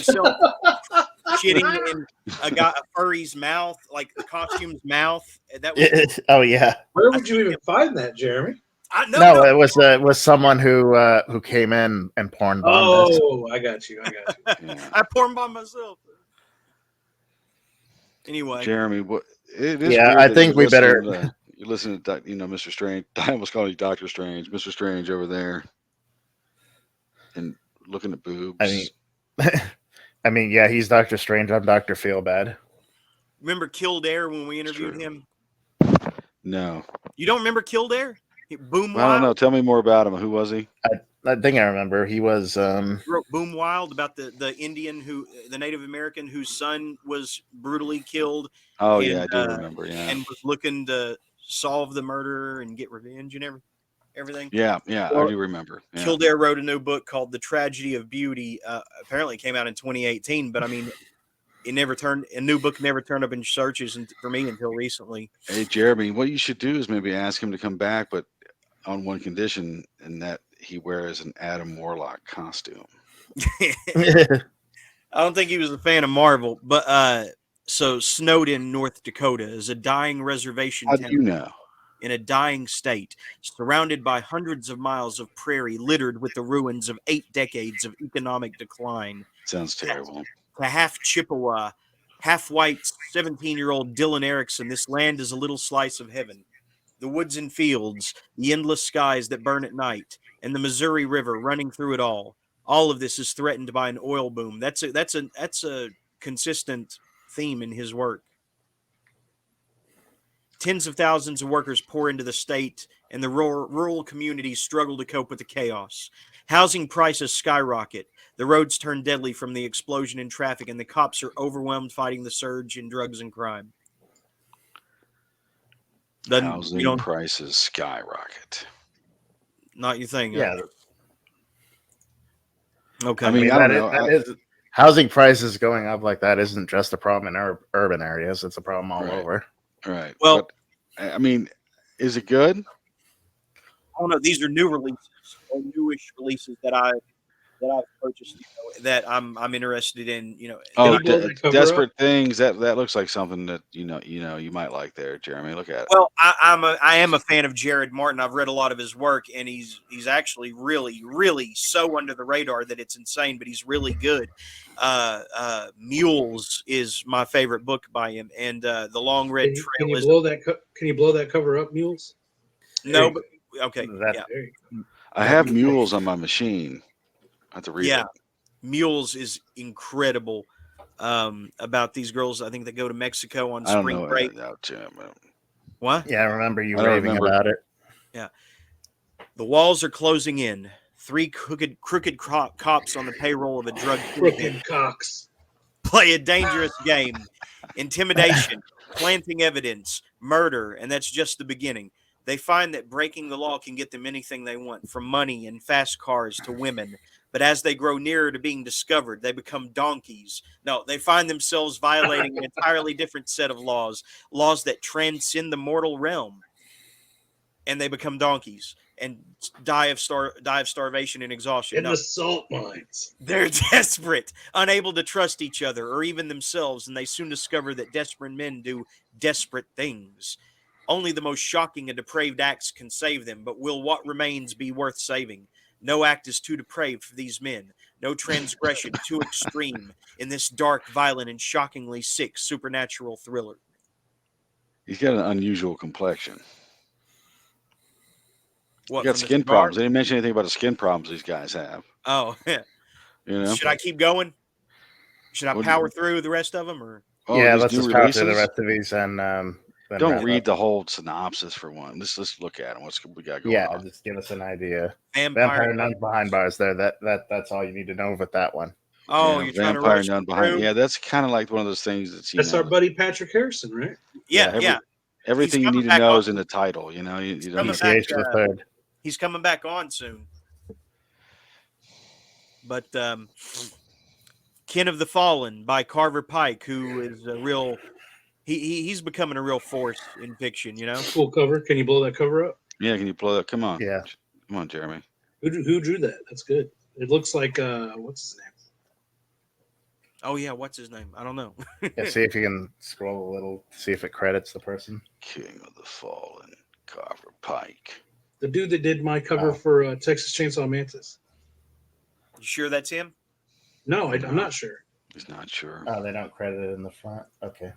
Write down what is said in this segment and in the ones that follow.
himself shitting in a furry's mouth, like the costume's mouth. That was Oh yeah. Where would you even find that, Jeremy? No, it was someone who came in and porn bombed us. Oh, I got you. Yeah. I porn bombed myself. Anyway, Jeremy, what it is? Yeah, weird I that think we better. You listen to Mr. Strange. I almost call you Doctor Strange. Mr. Strange over there, and looking at boobs. I mean, yeah, he's Doctor Strange. I'm Doctor Feelbad. Remember Kildare when we interviewed him? No. You don't remember Kildare? Boom Wild? I don't know. Tell me more about him. Who was he? I think I remember. He was wrote Boom Wild about the Indian the Native American whose son was brutally killed. Oh yeah, I do remember. Yeah, and was looking to solve the murder and get revenge and everything. Yeah, I do remember. Yeah. Kildare wrote a new book called The Tragedy of Beauty. Apparently, it came out in 2018, but I mean, a new book never turned up in searches for me until recently. Hey Jeremy, what you should do is maybe ask him to come back, but on one condition, and that he wears an Adam Warlock costume. I don't think he was a fan of Marvel, but so Snowden, North Dakota, is a dying reservation How town do you know? in a dying state, surrounded by hundreds of miles of prairie littered with the ruins of 8 decades of economic decline. Sounds terrible. To half Chippewa, half white 17-year-old Dylan Erickson, this land is a little slice of heaven. The woods and fields, the endless skies that burn at night, and the Missouri River running through it all. All of this is threatened by an oil boom. That's a consistent theme in his work. Tens of thousands of workers pour into the state, and the rural communities struggle to cope with the chaos. Housing prices skyrocket. The roads turn deadly from the explosion in traffic, and the cops are overwhelmed fighting the surge in drugs and crime. Housing prices skyrocket. Not your thing. Yeah. Okay. I mean, housing prices going up like that isn't just a problem in urban areas. It's a problem all over. Right. Well, but, I mean, is it good? I don't know. These are new releases or newish releases that I've purchased. That I'm interested in. Desperate Things. That looks like something that you might like there, Jeremy. Look at it. Well, I am a fan of Jared Martin. I've read a lot of his work, and he's actually really, really so under the radar that it's insane. But he's really good. Mules is my favorite book by him, and The Long Red Trail. Can you blow that cover up, Mules? No, but okay. I have Mules on my machine. I have to read it. Mules is incredible. About these girls, I think, that go to Mexico on spring break. What? Yeah, I remember you raving about it. Yeah. The walls are closing in. 3 crooked cops on the payroll of a drug crooked cocks play a dangerous game. Intimidation, planting evidence, murder, and that's just the beginning. They find that breaking the law can get them anything they want, from money and fast cars to women. But as they grow nearer to being discovered, they become donkeys. No, they find themselves violating an entirely different set of laws that transcend the mortal realm. And they become donkeys and die of starvation and exhaustion. In the salt mines. They're desperate, unable to trust each other or even themselves, and they soon discover that desperate men do desperate things. Only the most shocking and depraved acts can save them, but will what remains be worth saving? No act is too depraved for these men. No transgression too extreme in this dark, violent, and shockingly sick supernatural thriller. He's got an unusual complexion. What, he got skin problems. They didn't mention anything about the skin problems these guys have. Oh, yeah. Should I keep going? Should I power through the rest of them, or? Yeah, let's just power through the rest of these and. Don't read the whole synopsis for one. Let's look at them. What's we got going on? Yeah, just give us an idea. Vampire Nuns Behind Bars. There, that's all you need to know with that one. Oh, yeah, you're trying to Vampire Nun Behind. Yeah, that's kind of like one of those things that's our buddy Patrick Harrison, right? Yeah. Everything you need to know is in the title. You don't need to. He's coming back on soon. But Kin of the Fallen by Carver Pike, who is a real. He's becoming a real force in fiction, Cool cover. Can you blow that cover up? Yeah, can you blow that? Come on. Yeah. Come on, Jeremy. Who drew that? That's good. It looks like what's his Oh yeah, what's his name? I don't know. Yeah, see if you can scroll a little, see if it credits the person. King of the Fallen, Carver Pike. The dude that did my cover Oh. for Texas Chainsaw Mantis. You sure that's him? No, No. I'm not sure. He's not sure. Oh, they don't credit it in the front. Okay.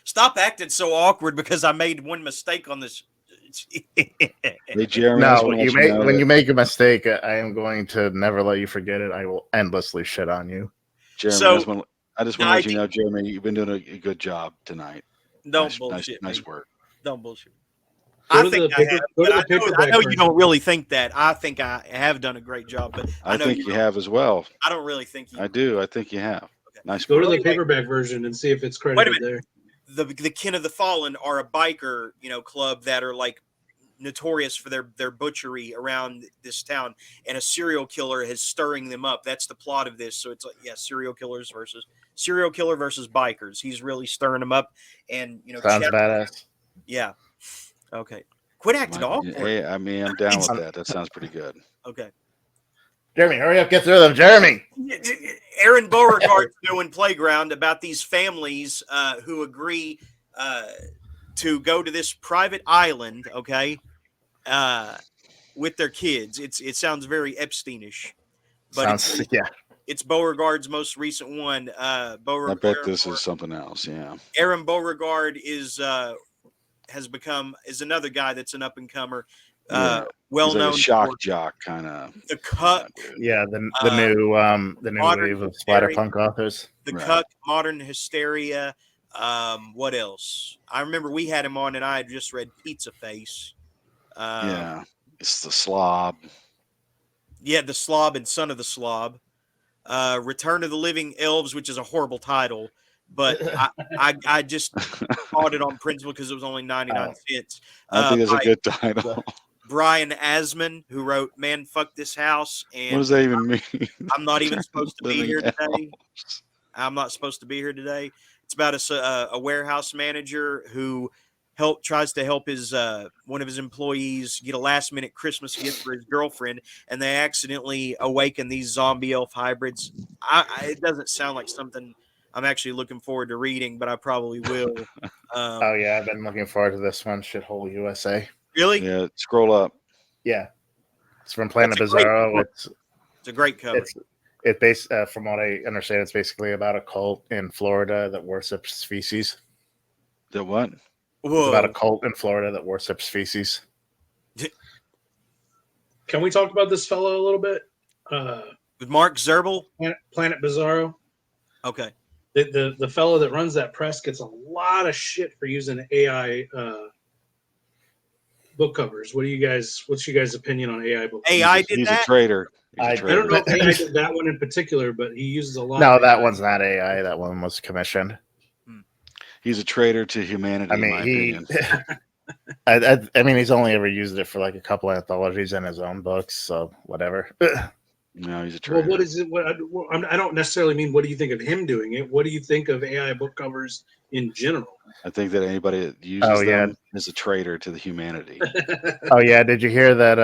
Stop acting so awkward because I made one mistake on this. Hey, Jeremy, I just No, want to you let you know when that- you make a mistake, I am going to never let you forget it. I will endlessly shit on you. Jeremy, So, I just want to the let you idea- know, Jeremy, you've been doing a good job tonight. Don't bullshit me. Nice work. Don't bullshit. Go I to think the I paper- have, go to but the I paperback know you version. don't really think that. I think I have done a great job, but I know think you have as well. I don't really think you. I do. I think you have. Okay. Nice Go work. to the Anyway. paperback version and see if it's Wait a credited minute. there. The Kin of the Fallen are a biker, club that are like notorious for their butchery around this town, and a serial killer is stirring them up. That's the plot of this. So it's like, serial killer versus bikers. He's really stirring them up, and Sounds badass. Yeah. Okay. Quit acting awkward. Hey, I mean, I'm down with that. That sounds pretty good. Okay. Jeremy, hurry up, get through them, Jeremy. Aaron Beauregard's doing Playground about these families who agree to go to this private island, okay, with their kids. It sounds very Epsteinish, but it's Beauregard's most recent one. I bet this is something else. Yeah. Aaron Beauregard is another guy that's an up and comer. Well He's like known a shock jock kind of. The Cuck. Yeah, the new wave of splatterpunk authors. The Cuck, Modern Hysteria. What else? I remember we had him on, and I had just read Pizza Face. It's the Slob. Yeah, the Slob and Son of the Slob. Return of the Living Elves, which is a horrible title, but I just bought it on principle because it was only 99 cents. I think it's a good title. Brian Asman, who wrote "Man, Fuck This House," and what does that even mean? I'm not even supposed to be here today. I'm not supposed to be here today. It's about a warehouse manager who tries to help his one of his employees get a last minute Christmas gift for his girlfriend, and they accidentally awaken these zombie elf hybrids. It doesn't sound like something I'm actually looking forward to reading, but I probably will. I've been looking forward to this one. Shithole USA. Really? Yeah. Scroll up. Yeah, it's from Planet Bizarro. It's a great cover. It's based, from what I understand, it's basically about a cult in Florida that worships feces. The what? It's about a cult in Florida that worships feces. Can we talk about this fellow a little bit? With Mark Zirbel? Planet Bizarro. Okay. The fellow that runs that press gets a lot of shit for using AI book covers. What's your guys' opinion on AI book covers? AI did He's that? a traitor. I don't know if AI did that one in particular, but he uses a lot. No, that one's not AI. That one was commissioned. He's a traitor to humanity. I mean, in my opinion. I mean, he's only ever used it for like a couple of anthologies in his own books, so whatever. No, he's a traitor. Well, what is it? I don't necessarily mean what do you think of him doing it. What do you think of AI book covers in general? I think that anybody that uses them is a traitor to the humanity. Oh yeah, did you hear that?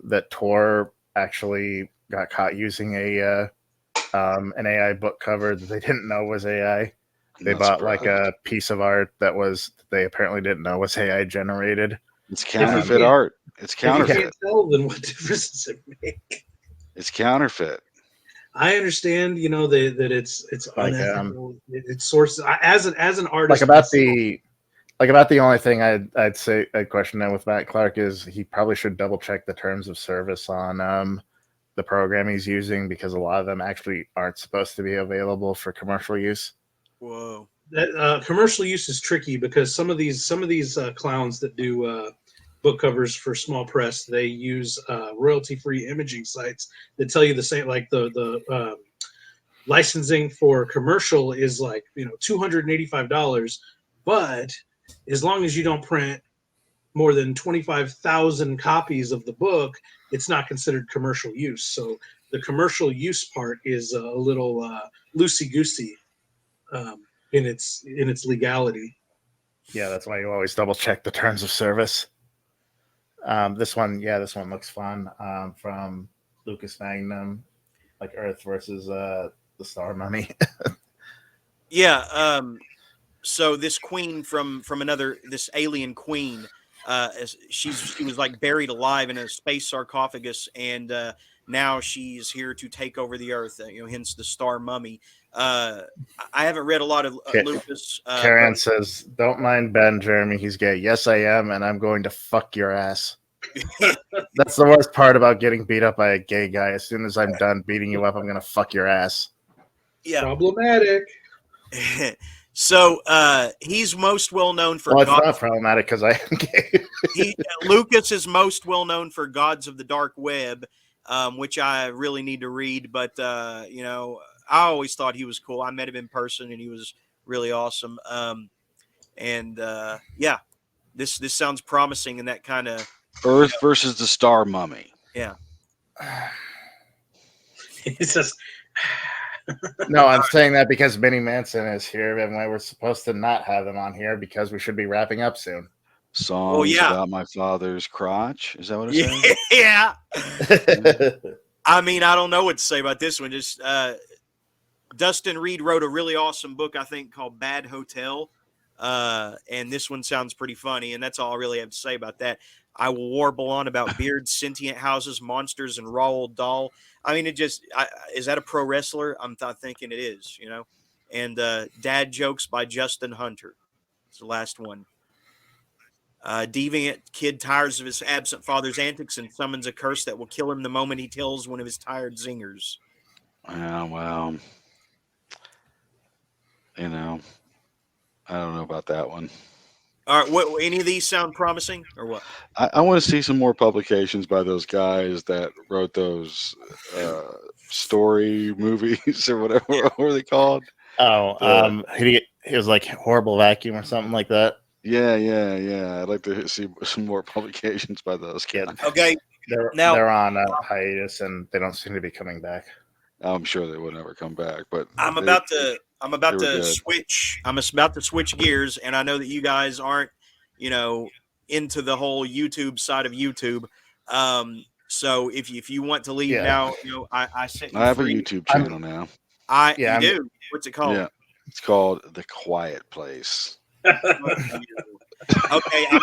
That Tor actually got caught using an AI book cover that they didn't know was AI. They bought like a piece of art that they apparently didn't know was AI generated. It's counterfeit art. It's counterfeit. If you can't tell, then what difference does it make? It's counterfeit. I understand, that it's like unethical. It's sources as an artist. Like about the only thing I'd say I'd question that with Matt Clark is he probably should double check the terms of service on the program he's using, because a lot of them actually aren't supposed to be available for commercial use. Whoa. That commercial use is tricky because some of these clowns that do book covers for small press, they use royalty-free imaging sites that tell you the same. Like the licensing for commercial is like $285, but as long as you don't print more than 25,000 copies of the book, it's not considered commercial use. So the commercial use part is a little loosey-goosey in its legality. Yeah, that's why you always double check the terms of service. This one looks fun. From Lucas Magnum, like Earth versus the Star Mummy. Yeah. So this queen from this alien queen, she was like buried alive in a space sarcophagus, and now she's here to take over the earth. Hence the star mummy. I haven't read a lot of Lucas. Karen says, "Don't mind Ben, Jeremy. He's gay. Yes, I am, and I'm going to fuck your ass." That's the worst part about getting beat up by a gay guy. As soon as I'm done beating you up, I'm gonna fuck your ass. Yeah. Problematic. So he's most well known for. Well, it's not problematic because I am gay. Lucas is most well known for Gods of the Dark Web, which I really need to read. But I always thought he was cool. I met him in person, and he was really awesome. Yeah, this sounds promising, and that kind of Earth versus the Star Mummy. Yeah. It's just. No, I'm saying that because Minnie Manson is here, and we're supposed to not have him on here because we should be wrapping up soon. Songs about my father's crotch. Is that what it says? Yeah. I mean, I don't know what to say about this one. Just Dustin Reed wrote a really awesome book, I think, called Bad Hotel. And this one sounds pretty funny, and that's all I really have to say about that. I will warble on about beards, sentient houses, monsters, and raw old doll. I mean, is that a pro wrestler? I'm thinking it is, And Dad Jokes by Justin Hunter. It's the last one. Deviant kid tires of his absent father's antics and summons a curse that will kill him the moment he tells one of his tired zingers. Yeah, well, I don't know about that one. All right, what any of these sound promising or what? I want to see some more publications by those guys that wrote those story movies or whatever. What were they called? Oh, he was like Horrible Vacuum or something like that. Yeah. I'd like to see some more publications by those guys. Okay, they're on hiatus and they don't seem to be coming back. I'm sure they would never come back, but I'm about to switch. I'm about to switch gears, and I know that you guys aren't, into the whole YouTube side of YouTube. So if you want to leave now, I set you have free. a YouTube channel now. You do. What's it called? Yeah, it's called The Quiet Place. Okay, I'm